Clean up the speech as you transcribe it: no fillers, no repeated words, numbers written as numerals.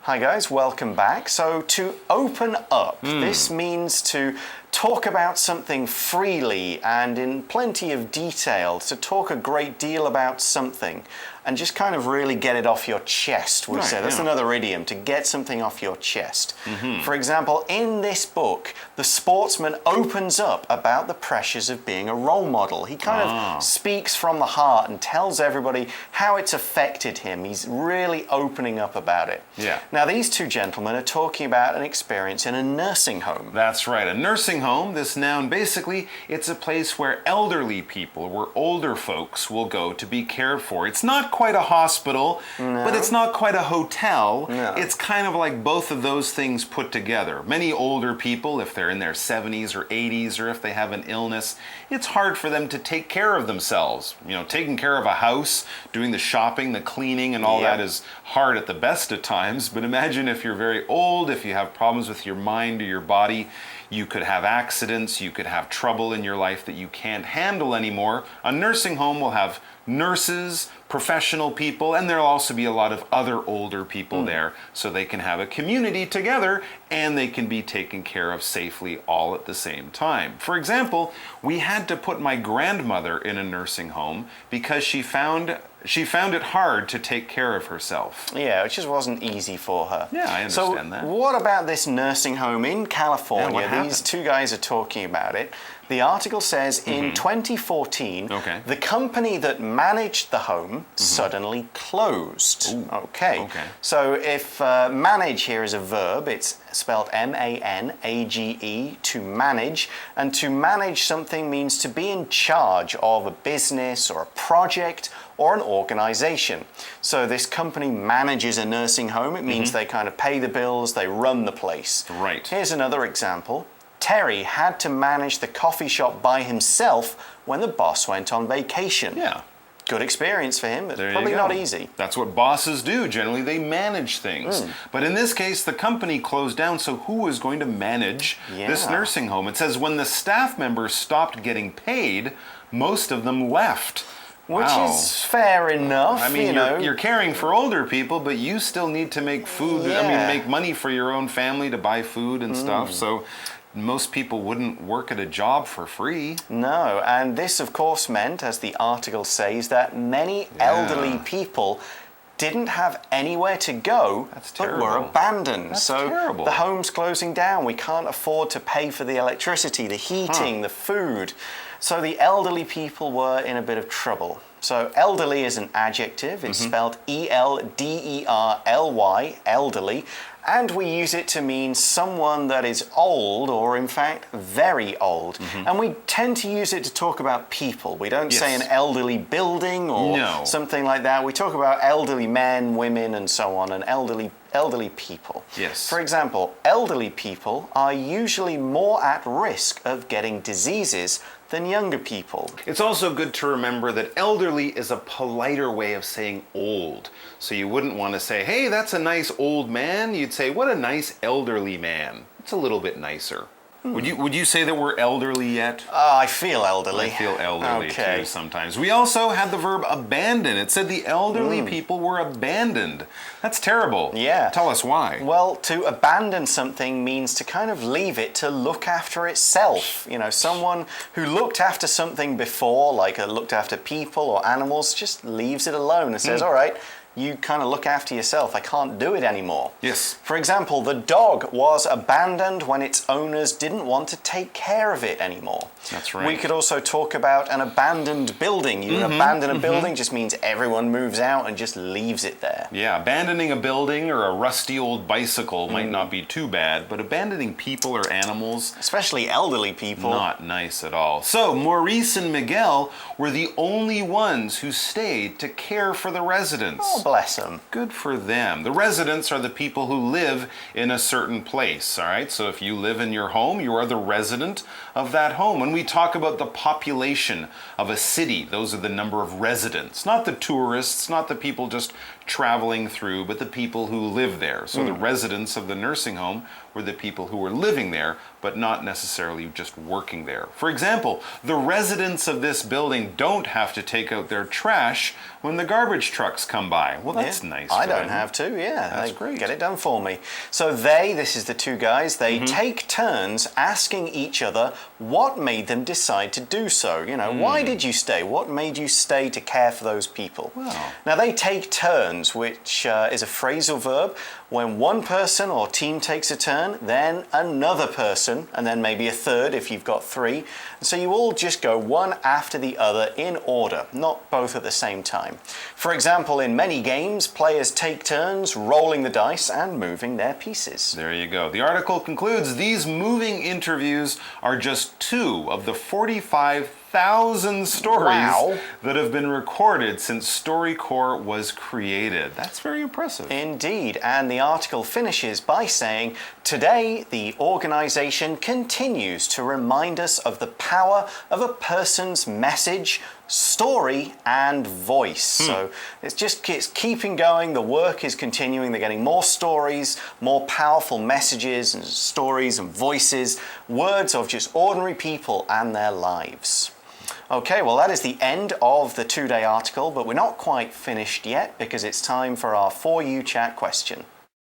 Hi guys, welcome back. So to open up, this means to talk about something freely and in plenty of detail, to talk a great deal about something and just kind of really get it off your chest, we say. That's another idiom, to get something off your chest. For example, in this book, the sportsman opens up about the pressures of being a role model. He kind of speaks from the heart and tells everybody how it's affected him. He's really opening up about it. Yeah. Now, these two gentlemen are talking about an experience in a nursing home. That's right. A nursing home, this noun, basically, it's a place where elderly people, where older folks will go to be cared for. It's not quite a hospital, but it's not quite a hotel. No. It's kind of like both of those things put together. Many older people, if they're in their 70s or 80s, or if they have an illness, it's hard for them to take care of themselves. You know, taking care of a house, doing the shopping, the cleaning, and all that is hard at the best of times. But imagine if you're very old, if you have problems with your mind or your body, you could have accidents, you could have trouble in your life that you can't handle anymore. A nursing home will have nurses, professional people, and there'll also be a lot of other older people there, so they can have a community together and they can be taken care of safely all at the same time. For example, we had to put my grandmother in a nursing home because she found it hard to take care of herself. Yeah, it just wasn't easy for her. Yeah, I understand that. So what about this nursing home in California? what happened? These two guys are talking about it. The article says in 2014, the company that managed the home suddenly closed. Okay. So if manage here is a verb, it's spelled M-A-N-A-G-E, to manage. And to manage something means to be in charge of a business or a project or an organization. So this company manages a nursing home. It means they kind of pay the bills, they run the place. Right. Here's another example. Terry had to manage the coffee shop by himself when the boss went on vacation. Yeah. Good experience for him, but There probably you go. not easy. That's what bosses do. Generally, they manage things. But in this case, the company closed down, so who is going to manage this nursing home? It says when the staff members stopped getting paid, most of them left. Which is fair enough. I mean, you know. you're caring for older people, but you still need to make food. I mean, make money for your own family to buy food and stuff. So most people wouldn't work at a job for free. No, and this of course meant, as the article says, that many elderly people didn't have anywhere to go, but were abandoned. Terrible. The home's closing down. We can't afford to pay for the electricity, the heating, the food. So the elderly people were in a bit of trouble. So elderly is an adjective. It's spelled E-L-D-E-R-L-Y, elderly. And we use it to mean someone that is old, or in fact, very old. And we tend to use it to talk about people. We don't say an elderly building or something like that. We talk about elderly men, women, and so on, and elderly people. Yes. For example, elderly people are usually more at risk of getting diseases than younger people. It's also good to remember that elderly is a politer way of saying old. So you wouldn't want to say, hey, that's a nice old man. You'd say, what a nice elderly man. It's a little bit nicer. Would you say that we're elderly yet? I feel elderly. I feel elderly too sometimes. We also had the verb abandon. It said the elderly people were abandoned. That's terrible. Yeah. Tell us why. Well, to abandon something means to kind of leave it to look after itself. You know, someone who looked after something before, like looked after people or animals, just leaves it alone and says, all right, you kind of look after yourself. I can't do it anymore. Yes. For example, the dog was abandoned when its owners didn't want to take care of it anymore. That's right. We could also talk about an abandoned building. You abandon a building just means everyone moves out and just leaves it there. Yeah, abandoning a building or a rusty old bicycle might not be too bad, but abandoning people or animals, especially elderly people, not nice at all. So Maurice and Miguel were the only ones who stayed to care for the residents. Oh, bless them. Good for them. The residents are the people who live in a certain place, all right? So if you live in your home, you are the resident of that home. When we talk about the population of a city, those are the number of residents, not the tourists, not the people just traveling through, but the people who live there. So the residents of the nursing home were the people who were living there, but not necessarily just working there. For example, the residents of this building don't have to take out their trash when the garbage trucks come by. by. Well, that's nice. I don't have to, yeah. That's they great. Get it done for me. So this is the two guys, they take turns asking each other what made them decide to do so. You know, why did you stay? What made you stay to care for those people? Wow. Now, they take turns, which is a phrasal verb. When one person or team takes a turn, then another person, and then maybe a third if you've got three. So you all just go one after the other in order, not both at the same time. For example, in many games, players take turns rolling the dice and moving their pieces. There you go. The article concludes these moving interviews are just 2 of the 45,000 stories that have been recorded since StoryCorps was created. That's very impressive. Indeed, and the article finishes by saying, today the organization continues to remind us of the power of a person's message, story and voice. So it's keeping going, the work is continuing, they're getting more stories, more powerful messages and stories and voices, words of just ordinary people and their lives. Okay, well that is the end of the 2-day article, but we're not quite finished yet because it's time for our For You Chat question.